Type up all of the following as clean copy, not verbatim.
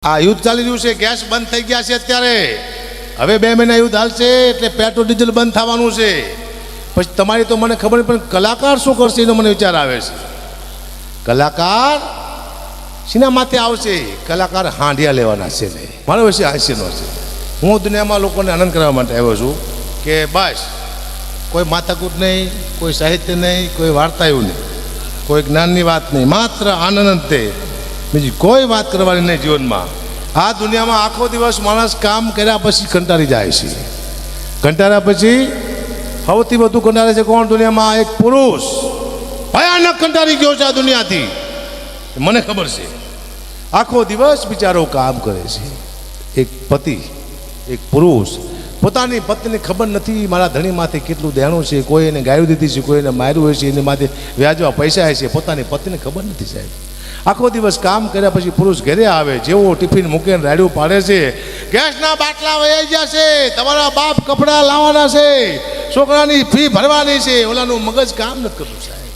આ યુદ્ધ ચાલી રહ્યું છે, ગેસ બંધ થઈ ગયા છે અત્યારે. હવે 2 મહિના યુદ્ધ હાલશે એટલે પેટ્રોલ ડીઝલ બંધ થવાનું છે. પછી તમારી તો મને ખબર નહીં, પણ કલાકાર શું કરશે એનો મને વિચાર આવે છે. કલાકાર શીના માથે આવશે? કલાકાર હાંડિયા લેવાના છે ને મારો વિશે હાસ્યનો છે. હું દુનિયામાં લોકોને આનંદ કરવા માટે આવ્યો છું કે બસ કોઈ માથાકૂટ નહીં, કોઈ સાહિત્ય નહીં, કોઈ વાર્તા એવું નહીં, કોઈ જ્ઞાનની વાત નહીં, માત્ર આનંદ તે, બીજી કોઈ વાત કરવાની નહીં જીવનમાં. આ દુનિયામાં આખો દિવસ માણસ કામ કર્યા પછી કંટાળી જાય છે. કંટાળ્યા પછી સૌથી વધુ કંટાળે છે કોણ દુનિયામાં? એક પુરુષ. ભયાનક કંટાળી ગયો છે આ દુનિયાથી, મને ખબર છે. આખો દિવસ બિચારો કામ કરે છે. એક પતિ, એક પુરુષ પોતાની પત્નીને ખબર નથી મારા ધણીમાંથી કેટલું દેણું છે. કોઈ એને ગાયું દીધી છે, કોઈ એને માર્યું હોય છે, એની માથે વ્યાજવા પૈસા છે. પોતાની પત્નીને ખબર નથી સાહેબ. આખો દિવસ કામ કર્યા પછી પુરુષ ઘરે આવે, જેવો ટિફિન મૂકીને રાડ્યું પાડે છે, ગેસના બાટલા વહી ગયા છે, તમારા બાપ કપડાં લાવવાના છે, છોકરાની ફી ભરવાની છે, ઓલાનું મગજ કામ નથી કરતું સાહેબ.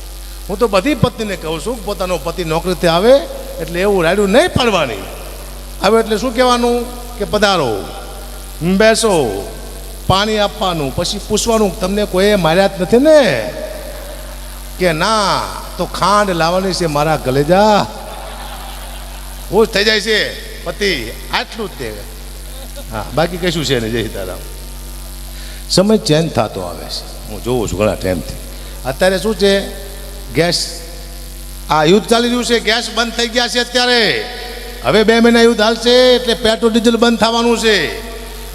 હું તો બધી પત્નીને કહું છું કે પોતાનો પતિ નોકરીથી આવે એટલે એવું રાડ્યું નહીં પાડવાની. આવે એટલે શું કહેવાનું કે પધારો, બેસો, પાણી આપવાનું, પછી પૂછવાનું તમને કોઈએ માર્યા જ નથી ને? કે ના, તો ખાંડ લાવવાની છે મારા કલેજા. ખુશ થઈ જાય છે પતિ, આટલું જ તે. હા, બાકી કશું છે ને. જય સીતારામ. સમય ચેન્જ થતો આવે છે, હું જોઉં છું ઘણા ટાઈમથી. અત્યારે શું છે, ગેસ આ યુદ્ધ ચાલી રહ્યું છે, ગેસ બંધ થઈ ગયા છે અત્યારે. હવે 2 મહિના યુદ્ધ હાલશે એટલે પેટ્રોલ ડીઝલ બંધ થવાનું છે.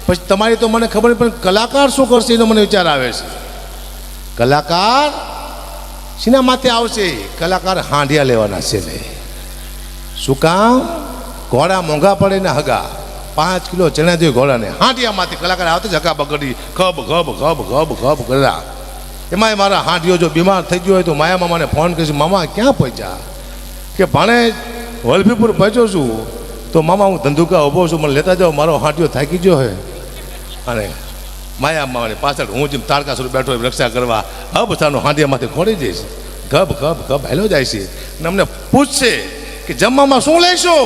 પછી તમારી તો મને ખબર નહીં, પણ કલાકાર શું કરશે એનો મને વિચાર આવે છે. કલાકાર શીના માથે આવશે? કલાકાર હાંડિયા લેવાના છે ને. શું કામ? ઘોડા મોંઘા પડે ને હગા, 5 કિલો ચણા જોઈએ ઘોડાને. હાંડિયામાંથી કલાકાર આવતો જ હગા બગડી, ખબ ખબ ખબ ખબ ખબ કર્યા. એમાંય મારા હાંડિયો જો બીમાર થઈ ગયો હોય તો માયા મામાને ફોન કરીશ, મામા ક્યાં પહોંચ્યા? કે ભાણે વલભીપુર પહોંચ્યો છું. તો મામા હું ધંધુકા ઊભો છું, મને લેતા જાઓ, મારો હાંડિયો થાકી ગયો હે. અને માયા મામાની પાછળ હું જેમ તારકા સ્વરૂપ બેઠો હોય રક્ષા કરવા, અબથાનો હાંડિયામાંથી ખોડી જઈશ. ગબ ગબ ગબ હેલો જાય છે. અને અમને પૂછશે કે જમવામાં શું લેશો?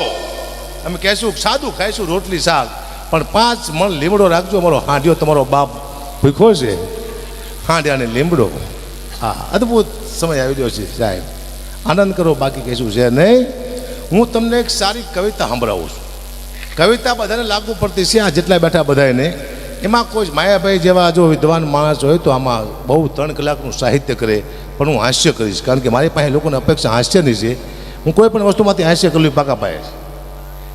અમે કહેશું સાદું ખાઈશું, રોટલી શાક, પણ 5 મણ લીમડો રાખજો, મારો હાંડિયો તમારો બાપ ભૂખ્યો છે. હાંડિયાને લીમડો. હા, અદ્ભુત સમય આવી ગયો છે સાહેબ. આનંદ કરો, બાકી કહેશું છે નહીં. હું તમને એક સારી કવિતા સંભળાવું છું. કવિતા બધાને લાગુ પડતી છે, આ જેટલા બેઠા બધાને. એમાં કોઈ માયાભાઈ જેવા જો વિદ્વાન માણસ હોય તો આમાં બહુ 3 કલાકનું સાહિત્ય કરે, પણ હું હાસ્ય કરીશ, કારણ કે મારી પાસે લોકોને અપેક્ષા હાસ્યની છે. હું કોઈ પણ વસ્તુમાંથી હાસ્ય કરું પાકા પાયે છે,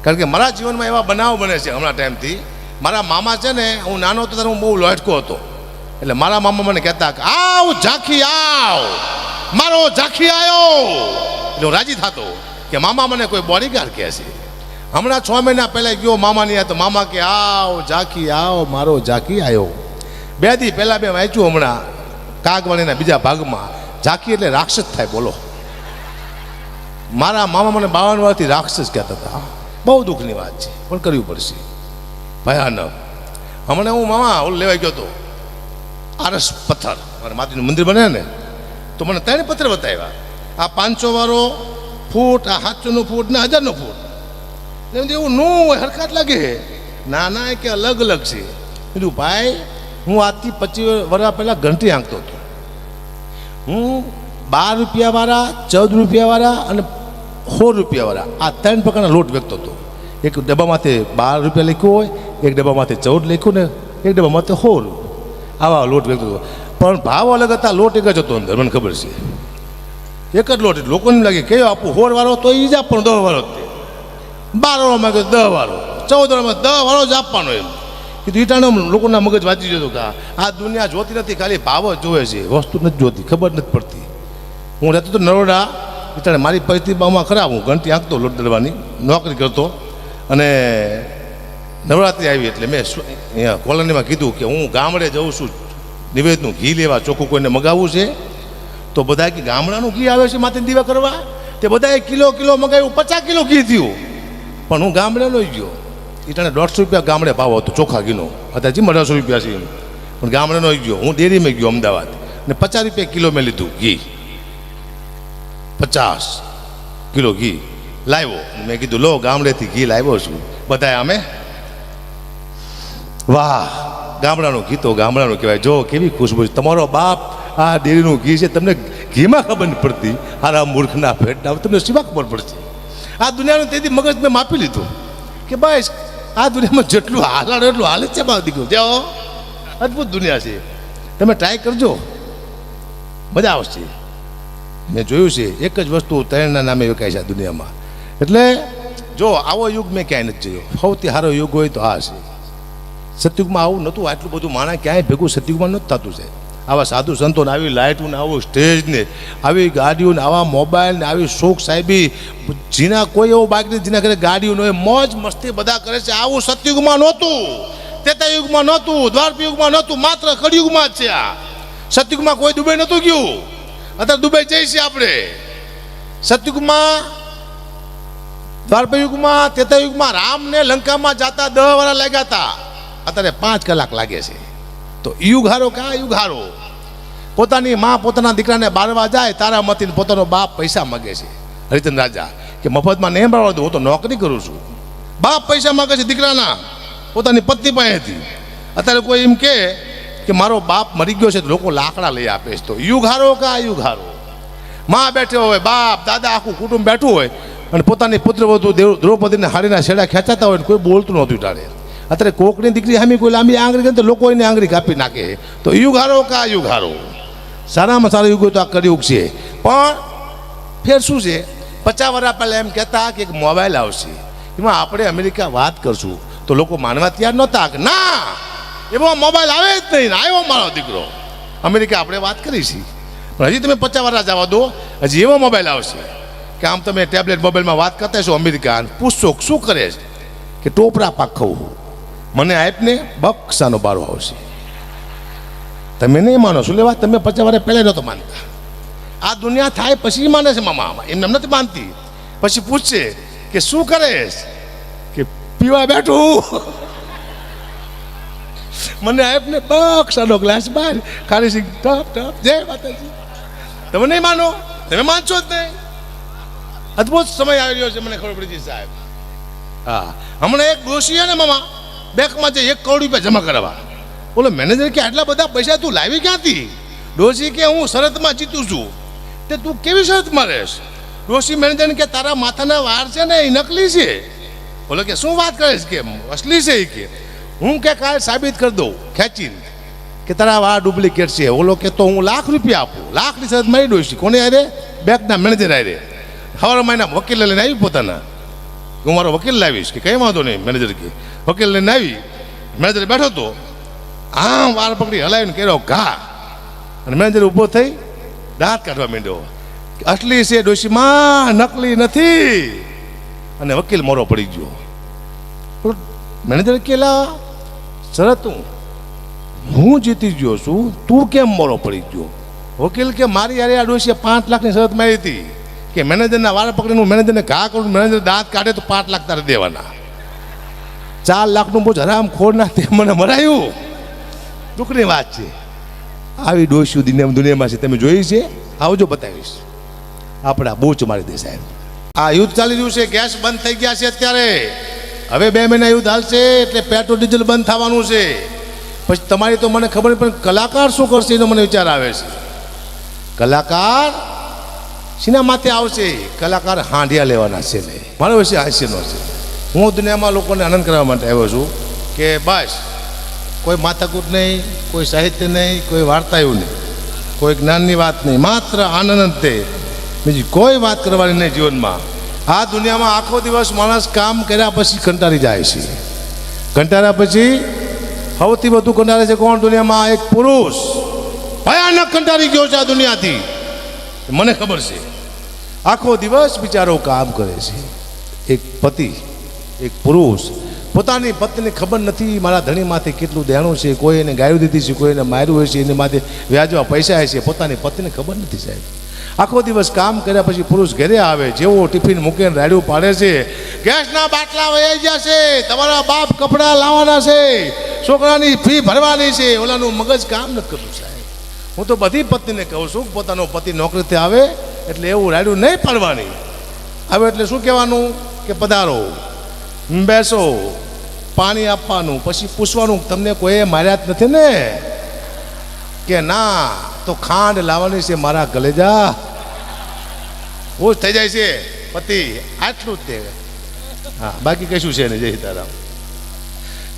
કારણ કે મારા જીવનમાં એવા બનાવ બને છે હમણાં ટાઈમથી. મારા મામા છે ને, હું નાનો હતો ત્યારે હું બહુ લોટકો હતો. એટલે મારા મામા મને કહેતા કે આવ ઝાંખી આવ, મારો ઝાંખી આવ્યો. એટલે હું રાજી થતો કે મામા મને કોઈ બોડીગાર્ડ કહે છે. હમણાં 6 મહિના પહેલાં ગયો મામાની આ, તો મામા કે આવ ઝાંખી આવ, મારો ઝાંખી આવ્યો. 2 દી પહેલાં મેં વાંચ્યું હમણાં કાગવાણીના બીજા ભાગમાં, ઝાંખી એટલે રાક્ષસ થાય. બોલો, મારા મામા મને 52 વર્ષથી રાક્ષસ કહેતા હતા. બહુ દુઃખની વાત છે, પણ કરવી પડશે, ભયાનક. હમણાં હું મામા ઓલું લેવાઈ ગયો હતો, આરસ પથ્થર, મારા માતાજીનું મંદિર બને ને, તો મને 3 પથ્થર બતાવ્યા. આ 500 વાળો ફૂટ, આ 700 ફૂટ ને 1000 ફૂટ. એવું નું હોય, હરખાત લાગે. ના ના, કે અલગ અલગ છે. કીધું ભાઈ, હું આજથી 25 વર્ષ પહેલાં ઘંટી આંકતો હતો. હું 12 રૂપિયાવાળા, 14 રૂપિયાવાળા અને 16 રૂપિયાવાળા, આ 3 પ્રકારના લોટ વેચતો હતો. એક ડબ્બામાંથી 12 રૂપિયા લખ્યું હોય, એક ડબ્બામાંથી 14 લખ્યું ને એક ડબ્બામાંથી 16. આવા લોટ વેચતો હતો, પણ ભાવ અલગ હતા, લોટ એક જ હતો અંદર, મને ખબર છે. એક જ લોટ. લોકોને લાગે કયો આપું, 16 વાળો તો એ જ આપવાનો, 10 વાળો. 12 વાળામાં 10 વાળો, 14 વાળામાં 10 વાળો જ આપવાનો. એમ કીધું. ઈટાનો લોકોના મગજ વાંચી જતો કે આ દુનિયા જોતી નથી, ખાલી ભાવ જ જોવે છે, વસ્તુ નથી જોતી, ખબર નથી પડતી. હું રહેતો હતો નરોડા, ઈટાણે મારી પરિસ્થિતિમાં ખરાબ. હું ઘંટી આંકતો, લોટ દળવાની નોકરી કરતો. અને નવરાત્રિ આવી એટલે મેં અહીંયા કોલોનીમાં કીધું કે હું ગામડે જાઉં છું નિવેદનું ઘી લેવા, ચોખ્ખું કોઈને મગાવવું છે. તો બધા કે ગામડાનું ઘી આવે છે માથે દીવા કરવા. તે બધાએ કિલો મગાવ્યું, 50 કિલો ઘી થયું. પણ હું ગામડે લઈ ગયો. ઈટાણે 150 રૂપિયા ગામડે ભાવ હતો ચોખ્ખા ઘીનો, અત્યારે 1800 રૂપિયા છે. પણ ગામડે લઈ ગયો. હું ડેરીમાં ગયો અમદાવાદ, ને 50 રૂપિયા કિલો મેં લીધું ઘી. 50 કિલો ઘી લાવ્યો. મેં કીધું લો ગામડેથી ઘી લાવ્યો છું. બધાય અમે વાહ ગામડાનું ઘી તો ગામડાનું કહેવાય. જો કેવી ખુશ્બુ છે. તમારો બાપ આ ડેરીનું ઘી છે, તમને ઘીમાં ખબર નથી પડતી. હારા મૂર્ખના પેટના તમને શીવા ખબર પડશે. આ દુનિયાનું તેથી મગજ મેં માપી લીધું કે બસ આ દુનિયામાં જેટલું હાલાડો એટલું હાલે જ છે. મારો દીકરો જાઓ, અદ્ભુત દુનિયા છે. તમે ટ્રાય કરજો, મજા આવશે. મેં જોયું છે એક જ વસ્તુ ત્રણના નામે વેચાય છે આ દુનિયામાં. એટલે જો આવો યુગ મેં ક્યાંય નથી જોયો. સૌથી સારો યુગ હોય તો આ છે. સતયુગમાં આવું નહોતું. આટલું બધું માણસ ક્યાંય ભેગું સતયુગમાં નહોતું થતું છે. આવા સાધુ સંતોને આવી લાઇટને આવું સ્ટેજને આવી ગાડીઓને આવા મોબાઈલને આવી શોખ સાહેબી જીના કોઈ એવો બાઇક નથી જેના ઘરે ગાડીઓ ન હોય. મોજ મસ્તી બધા કરે છે. આવું સતયુગમાં નહોતું, ત્રેતાયુગમાં નહોતું, દ્વાપરયુગમાં નહોતું, માત્ર કળિયુગમાં જ છે. આ સતયુગમાં કોઈ દુબઈ નહોતું ગયું. અત્યારે દુબઈ જઈએ છીએ આપણે. સતયુગમાં, દ્વાપરયુગમાં, ત્રેતાયુગમાં રામને લંકામાં જાતા 10 વર્ષ લાગ્યા હતા. અત્યારે 5 કલાક લાગે છે. તો યુગ હારો કા યુગ હારો. પોતાની માં પોતાના દીકરાને બાળવા જાય તારા મતીને પોતાનો બાપ પૈસા માગે છે. હરિચંદ્ર રાજા કે મફતમાં નહીં બાળવા દો, હું તો નોકરી કરું છું. બાપ પૈસા માગે છે દીકરાના પોતાની પત્ની પાસેથી. અત્યારે કોઈ એમ કે મારો બાપ મરી ગયો છે તો લોકો લાકડા લઈ આપે છે. તો યુગ હારો કા યુગ હારો. માં બેઠો હોય, બાપ દાદા આખું કુટુંબ બેઠું હોય અને પોતાની પુત્રવધુ દ્રૌપદીને હાડીના છેડા ખેંચાતા હોય ને કોઈ બોલતું નહોતું ટાળે. અત્યારે કોકની દીકરી સામે કોઈ લાંબી આંગળી કરે તો લોકો એને આંગળી કાપી નાખે. તો યુગ હારો કા યુગ હારો. સારામાં સારો યુગ તો આ કળિયુગ છે. પણ ફેર શું છે, 50 વર્ષ પહેલાં એમ કહેતા કે એક મોબાઈલ આવશે, એમાં આપણે અમેરિકા વાત કરશું તો લોકો માનવા તૈયાર નહોતા કે ના એવો મોબાઈલ આવે જ નહીં. આવ્યો મારો દીકરો, અમેરિકા આપણે વાત કરી છે. પણ હજી તમે 50 વર્ષ જવા દો, હજી એવો મોબાઈલ આવશે કે આમ તમે ટેબ્લેટ મોબાઈલમાં વાત કરતા છો અમેરિકા, પૂછશો શું કરે છે કે ટોપરા પાક ખાવું, મને આપને બક્ષાનો બારો આવશે. તમે નહીં માનો શું લેવા, તમે 50 વર્ષ પહેલાં નહોતો માનતા. આ દુનિયા થાય પછી માને છે મામા, એમને નથી માનતી. પછી પૂછશે કે શું કરે કે પીવા બેઠું, મને આપને બક્ષાનો ગ્લાસ બહાર ખાલી સિંગ ટપ ટપ જય માતાજી. તમે નહીં માનો, તમે માનશો જ નહીં. અદ્ભુત સમય આવી રહ્યો છે, મને ખબર પડી છે સાહેબ. હા, હમણાં એક ડોશી ને મામા બેંકમાં જે 1 કરોડ રૂપિયા જમા કરાવવા, બોલો મેનેજર કે આટલા બધા પૈસા તું લાવી ક્યાંથી? ડોશી કે હું શરતમાં જીતું છું. તે તું કેવી શરતમાં રહેશ? ડોશી મેનેજરને કે તારા માથાના વાળ છે ને એ નકલી છે. બોલો કે શું વાત કરે છે કે અસલી છે? એ કે હું કે કાલ સાબિત કરી દઉં ખેંચીને કે તારા વાળ ડુપ્લિકેટ છે. ઓલો કે તો હું ₹1,00,000 આપું. 1,00,000ની શરત મારી ડોશી કોને આરે? બેંકના મેનેજર આરે. સવારે મહિના વકીલ લઈને આવી પોતાના, હું મારો વકીલ લાવીશ કે કંઈ વાંધો નહીં. મેનેજર કે વકીલ લઈને આવી, મેનેજર બેઠો હતો, આમ વાળ પકડી હલાવીને કર્યો ઘા, અને મેનેજર ઊભો થઈ દાંત કાઢવા માંડ્યો. અસલી છે ડોશીમાં, નકલી નથી. અને વકીલ મોરો પડી ગયો. મેનેજર કેલા શરત હું જીતી ગયો છું, તું કેમ મોરો પડી ગયો? વકીલ કે મારી યારે આ ડોશીએ 5 લાખની શરત મારી હતી કે મેનેજરના વાળ પકડીને હું મેનેજરને ઘા કરું, મેનેજર દાંત કાઢે તો 5 લાખ તારે દેવાના. 4 લાખનું બોજ હરામ ખોર ના તે મને મરાયું. દુઃખની વાત છે. આવી ડોશીઓ દુનિયામાં છે, તમે જોઈ છે? આવજો બતાવીશ. આપણા બોચ મારી દે સાહેબ. આ યુદ્ધ ચાલી રહ્યું છે, ગેસ બંધ થઈ ગયા છે અત્યારે. હવે 2 મહિના યુદ્ધ હાલશે એટલે પેટ્રોલ ડીઝલ બંધ થવાનું છે. પછી તમારી તો મને ખબર નહીં, પણ કલાકાર શું કરશે એનો મને વિચાર આવે છે. કલાકાર શીના માથે આવશે? કલાકાર હાંડિયા લેવાના છે. ને મારો વિષય હાસ્યનો છે. હું દુનિયામાં લોકોને આનંદ કરવા માટે આવ્યો છું કે બસ કોઈ માથાકૂટ નહીં, કોઈ સાહિત્ય નહીં, કોઈ વાર્તાઓ નહીં, કોઈ જ્ઞાનની વાત નહીં, માત્ર આનંદ તે, બીજી કોઈ વાત કરવાની નહીં જીવનમાં. આ દુનિયામાં આખો દિવસ માણસ કામ કર્યા પછી કંટાળી જાય છે. કંટાળ્યા પછી સૌથી વધુ કંટાળે છે કોણ દુનિયામાં? એક પુરુષ. ભયાનક કંટાળી ગયો છે આ દુનિયાથી, મને ખબર છે. આખો દિવસ બિચારો કામ કરે છે. એક પતિ, એક પુરુષ પોતાની પત્નીને ખબર નથી મારા ધણીમાંથી કેટલું દેણું છે, કોઈ એને ગાયું દીધી છે, કોઈ એને માર્યું હોય છે, એની માથે વ્યાજવા પૈસા હોય છે, પોતાની પત્નીને ખબર નથી સાહેબ. આખો દિવસ કામ કર્યા પછી પુરુષ ઘરે આવે, જેવો ટિફિન મૂકીને રાડ્યું પાડે છે, ગેસના બાટલા વહી ગયા છે, તમારા બાપ કપડાં લાવવાના છે, છોકરાની ફી ભરવાની છે, ઓલાનું મગજ કામ નથી કરતું સાહેબ. હું તો બધી પત્નીને કહું છું પોતાનો પતિ નોકરીથી આવે એટલે એવું રાડ્યું નહીં પાડવાની. આવે એટલે શું કહેવાનું કે પધારો, બેસો, પાણી આપવાનું, પછી પૂછવાનું તમને કોઈએ માર્યા જ નથી ને? કે ના, તો ખાંડ લાવવાની છે મારા કલેજા. ખુશ થઈ જાય છે પતિ, આટલું જ તે. હા, બાકી કશું છે નહીં. જય સીતારામ.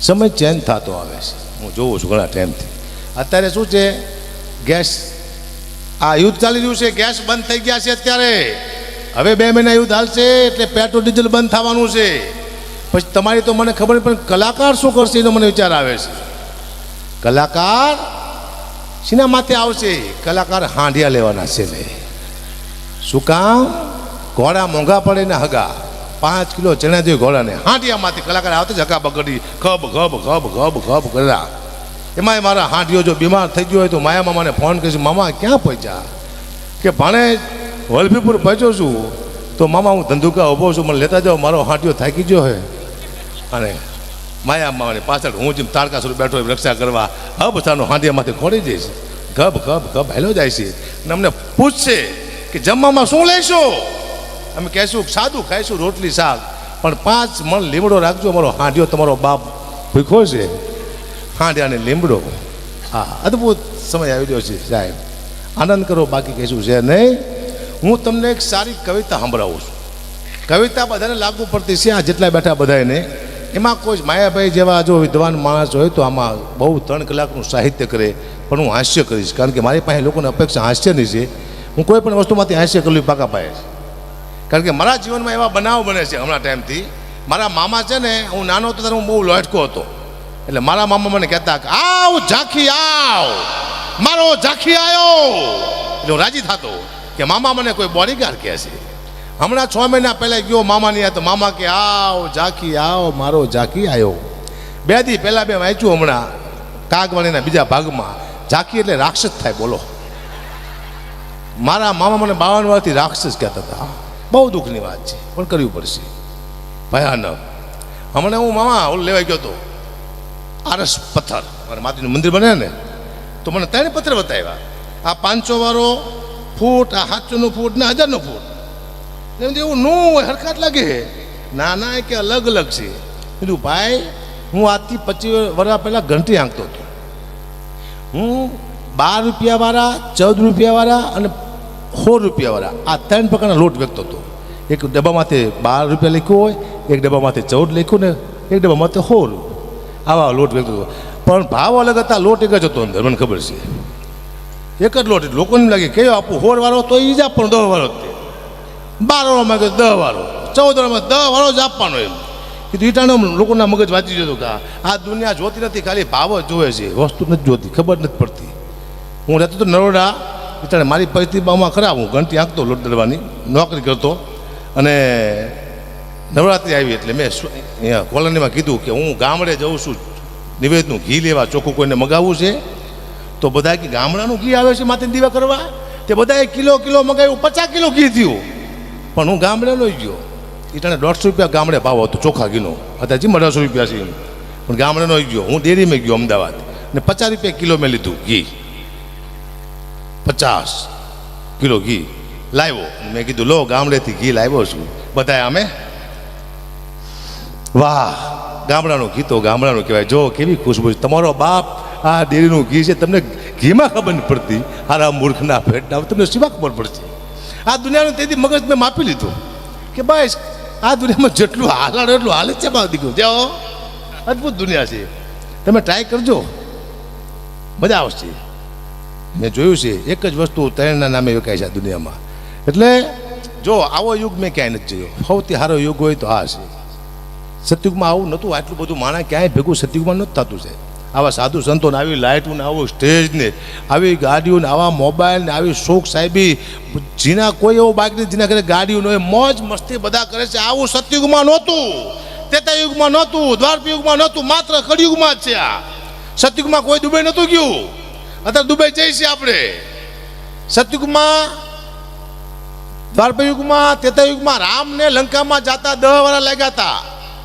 સમય ચેન્જ થતો આવે છે, હું જોઉં છું ઘણા ટાઈમથી. અત્યારે શું છે, ગેસ, આ યુદ્ધ ચાલી રહ્યું છે, ગેસ બંધ થઈ ગયા છે અત્યારે. હવે 2 મહિના યુદ્ધ હાલશે એટલે પેટ્રોલ ડીઝલ બંધ થવાનું છે. પછી તમારી તો મને ખબર નહીં, પણ કલાકાર શું કરશે એનો મને વિચાર આવે છે. કલાકાર શીના માથે આવશે? કલાકાર હાંડિયા લેવાના છે ને. શું કામ? ઘોડા મોંઘા પડે ને હગા, 5 કિલો ચણા જોઈએ ઘોડાને. હાંડિયામાંથી કલાકાર આવતા જ હગા બગડી, ખબ ખબ ખબ ખબ ખબ કર્યા. એમાંય મારા હાંડિયો જો બીમાર થઈ ગયો હોય તો માયા મામાને ફોન કરીશ, મામા ક્યાં પહોંચ્યા? કે ભાણે વલભીપુર પહોંચ્યો છું. તો મામા હું ધંધુકા ઊભો છું, મને લેતા જાઓ, મારો હાંડિયો થાકી ગયો હે. અને માયા મામાની પાછળ હું જેમ તારકા સ્વરૂપ બેઠો હોય રક્ષા કરવા, હબસાનો હાંડિયામાંથી ખોડી જઈશ. ગબ ગબ ગબ હેલો જાય છે. અને અમને પૂછશે કે જમવામાં શું લઈશો? અમે કહેશું સાદું ખાઈશું, રોટલી શાક, પણ 5 મણ લીમડો રાખજો, મારો હાંડિયો તમારો બાપ ભૂખ્યો છે. હાંડિયાને લીમડો. હા, અદ્ભુત સમય આવી ગયો છે સાહેબ, આનંદ કરો, બાકી કહેશું છે નહીં. હું તમને એક સારી કવિતા સંભળાવું છું. કવિતા બધાને લાગુ પડતી છે, આ જેટલા બેઠા બધાને. એમાં કોઈ માયાભાઈ જેવા જો વિદ્વાન માણસ હોય તો આમાં બહુ 3 કલાકનું સાહિત્ય કરે, પણ હું હાસ્ય કરીશ, કારણ કે મારી પાસે લોકોને અપેક્ષા હાસ્યની છે. હું કોઈ પણ વસ્તુમાંથી હાસ્ય કરવી પાકા પાયે છે, કારણ કે મારા જીવનમાં એવા બનાવ બને છે હમણાં ટાઈમથી. મારા મામા છે ને, હું નાનો હતો ત્યારે હું બહુ લોટકો હતો, એટલે મારા મામા મને કહેતા કે આવ ઝાંખી આવ, મારો ઝાંખી આવ્યો. એટલે હું રાજી થતો કે મામા મને કોઈ બોડીગાર્ડ કહે છે. હમણાં 6 મહિના પહેલાં ગયો મામાની, તો મામા કે આવ ઝાંખી આવ, મારો ઝાંખી આવ્યો. 2 દી પહેલાં મેં વાંચ્યું હમણાં કાગવાણીના બીજા ભાગમાં, ઝાંખી એટલે રાક્ષસ થાય. બોલો, મારા મામા મને 52 વર્ષથી રાક્ષસ કહેતા હતા. બહુ દુઃખની વાત છે, પણ કરવી પડશે, ભયાનક. હમણાં હું મામા ઓલું લેવાઈ ગયો હતો, આરસ પથ્થર, મારા માતાજીનું મંદિર બને ને, તો મને 3 પથ્થર બતાવ્યા. આ 500 વાળો ફૂટ, આ 700નું ફૂટ ને 1000નું ફૂટ. એવું નો હોય, હરખાત લાગે. ના ના, કે અલગ અલગ છે. કીધું ભાઈ, હું આજથી 25 વર્ષ પહેલાં ઘંટી આંકતો હતો. હું 12 રૂપિયાવાળા, 14 રૂપિયાવાળા અને 16 રૂપિયાવાળા, આ 3 પ્રકારના લોટ વેચતો હતો. એક ડબ્બામાંથી 12 રૂપિયા લખ્યું હોય, એક ડબ્બામાંથી 14 લખ્યું ને એક ડબ્બામાંથી 16. આવા લોટ વેચતો હતો, પણ ભાવ અલગ હતા, લોટ એક જ હતો અંદર, મને ખબર છે. એક જ લોટ. લોકોને લાગે કયો આપું, 16 વાળો તો એ જ આપવાનો, 10 વાળો જ. 12 વાળો માંગે 10 વાળો, 14 વાળો 10 વાળો જ આપવાનો. એમ કીધું. ઈટાણો લોકોના મગજ વાંચી જતો કે આ દુનિયા જોતી નથી, ખાલી ભાવ જ જોવે છે, વસ્તુ નથી જોતી, ખબર નથી પડતી. હું રહેતો તો નરોડા, ઈટાણે મારી પરિસ્થિતિમાં ખરાબ. હું ઘંટી આંકતો, લોટ દળવાની નોકરી કરતો, અને નવરાત્રિ આવી એટલે મેં અહીંયા કોલોનીમાં કીધું કે હું ગામડે જઉં છું નિવેદનું ઘી લેવા, ચોખ્ખું કોઈને મગાવવું છે. તો બધા કે ગામડાનું ઘી આવે છે માથે દીવા કરવા, તે બધાએ કિલો મગાવ્યું, 50 કિલો ઘી થયું. પણ હું ગામડે લઈ ગયો. ઈટાણે 150 રૂપિયા ગામડે ભાવ હતો ચોખ્ખા ઘીનો, અત્યારે જી 1800 રૂપિયા છે. પણ ગામડે લઈ ગયો. હું ડેરીમાં ગયો અમદાવાદ, ને 50 રૂપિયા કિલો મેં લીધું ઘી. 50 કિલો ઘી લાવ્યો. મેં કીધું લો, ગામડેથી ઘી લાવ્યો છું. બધાએ અમે વાહ, ગામડાનું ઘી તો ગામડાનું કહેવાય. જો કેવી ખુશ્બુ છે. તમારો બાપ આ ડેરીનું ઘી છે, તમને ઘીમાં ખબર નથી પડતી. હારા મૂર્ખના પેટના તમને શીમાં ખબર પડશે. આ દુનિયાનું તેથી મગજ મેં માપી લીધું કે ભાઈ આ દુનિયામાં જેટલું હાલાડો એટલું હાલ જ છે. બહાર દીકરો જાઓ, અદ્ભુત દુનિયા છે. તમે ટ્રાય કરજો, મજા આવશે. મેં જોયું છે એક જ વસ્તુ 3ના નામે વેચાય છે આ દુનિયામાં. એટલે જો આવો યુગ મેં ક્યાંય નથી જોયો. સૌથી સારો યુગ હોય તો આ છે. સતયુગમાં આવું નહોતું, આટલું બધું માણસ ક્યાંય ભેગું સતયુગમાં નહોતું થતું છે. આવા સાધુ સંતોને આવી લાઇટું ને આવું સ્ટેજ ને આવી ગાડીઓ ને આવા મોબાઈલ ને આવી શોખ સાહેબી, જીના કોઈ એવો બાઇક નહીં જેના ઘરે ગાડીઓ ન હોય, મોજ મસ્તી બધા કરે છે. આવું સતયુગમાં નહોતું, ત્રેતાયુગમાં નહોતું, દ્વાપરયુગમાં નહોતું, માત્ર કળિયુગમાં જ છે. આ સતયુગમાં કોઈ દુબઈ નહોતું ગયું. અત્યારે દુબઈ જઈએ છીએ આપણે. સતયુગમાં, દ્વાપરયુગમાં, ત્રેતાયુગમાં રામને લંકામાં જતા 10 વર્ષ લાગ્યા હતા.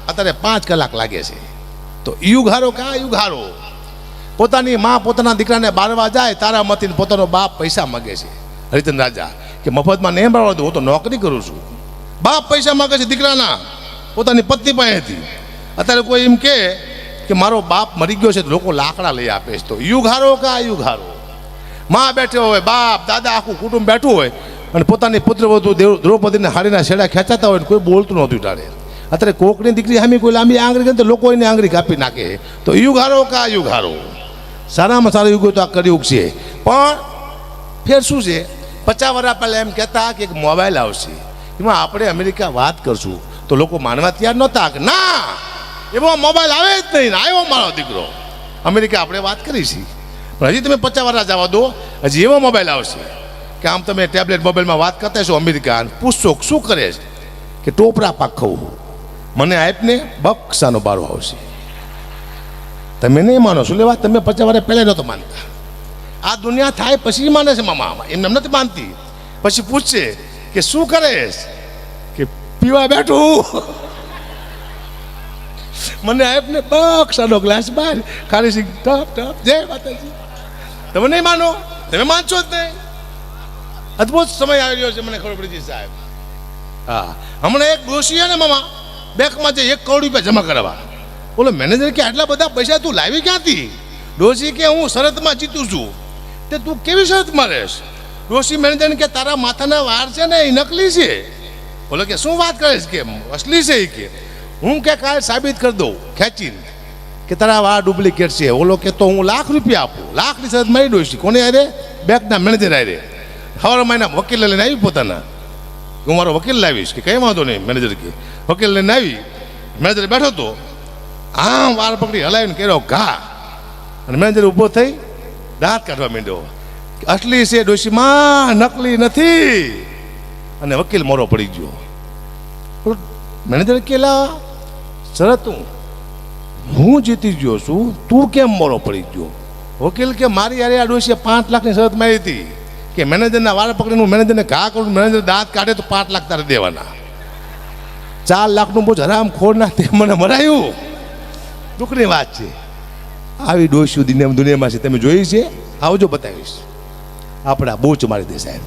અત્યારે 5 કલાક લાગે છે. તો યુગ હારો કા યુગ હારો. પોતાની માં પોતાના દીકરાને બારવા જાય તારામતીને પોતાનો બાપ પૈસા માગે છે. હરિચંદ્ર રાજા કે મફતમાં નહીં બાળવા દઉં, હું તો નોકરી કરું છું. બાપ પૈસા માગે છે દીકરાના. પોતાની પત્ની પાસેથી. અત્યારે કોઈ એમ કે મારો બાપ મરી ગયો છે તો લોકો લાકડા લઈ આપે છે. તો યુગ હારો કે આ યુગ હારો? માં બેઠો હોય, બાપ દાદા આખું કુટુંબ બેઠું હોય અને પોતાની પુત્રવધુ દ્રૌપદીને હાડીના છેડા ખેંચાતા હોય ને કોઈ બોલતું નહોતું ટાળે. અત્યારે કોકની દીકરી સામે કોઈ લાંબી આંગળી કરે તો લોકો એને આંગળી કાપી નાખે. તો યુગ હારો કે આ યુગ હારો? સારામાં સારો યુગ તો આ કળિયુગ છે. પણ ફેર શું છે, 50 વર્ષ પહેલાં એમ કહેતા કે એક મોબાઈલ આવશે, એમાં આપણે અમેરિકા વાત કરશું તો લોકો માનવા તૈયાર નહોતા કે ના એવો મોબાઈલ આવે જ નહીં. આવ્યો મારો દીકરો, અમેરિકા આપણે વાત કરીશી. પણ હજી તમે 50 વર્ષ જવા દો, હજી એવો મોબાઈલ આવશે કે આમ તમે ટેબ્લેટ મોબાઈલમાં વાત કરતા છો અમેરિકા, પૂછશો શું કરે છે કે ટોપરા પાક ખાવું, મને આપને બક્ષાનો બારો આવશે. તમે નહીં માનો શું લેવા, તમે 50 વર્ષ પહેલાં નહોતો માનતા. આ દુનિયા થાય પછી માને છે મામા, એમને નથી માનતી. પછી પૂછશે કે શું કરે કે પીવા બેઠું, મને આપને બક્ષાનો ગ્લાસ બહાર ખાલી સિંગ ટપ ટપ જય માતાજી. તમે નહીં માનો, તમે માનશો જ નહીં. અદભુત સમય આવી રહ્યો છે, મને ખબર પડી છે સાહેબ. હા, હમણાં એક ડોશી ને મામા બેંકમાં જે 1 કરોડ રૂપિયા જમા કરવા, બોલો મેનેજર કે આટલા બધા પૈસા તું લાવી ક્યાંથી? ડોશી કે હું શરતમાં જીતું છું. તે તું કેવી શરતમાં રહેશ? ડોશી મેનેજરને કે તારા માથાના વાળ છે ને એ નકલી છે. બોલો કે શું વાત કરે છે કે અસલી છે એ કે હું કે કાલ સાબિત કરી દઉં ખેંચીને કે તારા વાળ ડુપ્લિકેટ છે. ઓલો કે તો હું ₹1,00,000 આપું. લાખની શરત મારી ડોશી કોને આરે? બેંકના મેનેજર આરે. સવારે મહિના વકીલ લઈને આવી પોતાના, હું મારો વકીલ લાવીશ કે કંઈ વાંધો નહીં. મેનેજર કે વકીલ લઈને આવી, મેનેજર બેઠો હતો, આમ વાળ પકડી હલાવીને કર્યો ઘા, અને મેનેજર ઊભો થઈ દાંત કાઢવા માંડ્યો. અસલી છે ડોશીમાં, નકલી નથી. અને વકીલ મોરો પડી ગયો. મેનેજર કેલા શરત હું જીતી ગયો છું, તું કેમ મોરો પડી ગયો? વકીલ કે મારી યારે આ ડોશીએ ₹5,00,000ની શરત મારી હતી કે મેનેજરના વાળ પકડીને હું મેનેજરને ઘા કરું, મેનેજર દાંત કાઢે તો ₹5,00,000 તારે દેવાના. ₹4,00,000નું બોજ હરામ ખોરના તે મને મરાયું. દુઃખની વાત છે. આવી ડોશીઓ દુનિયામાં છે, તમે જોઈ છે? આવજો બતાવીશ. આપણા બોચ મારી દે સાહેબ.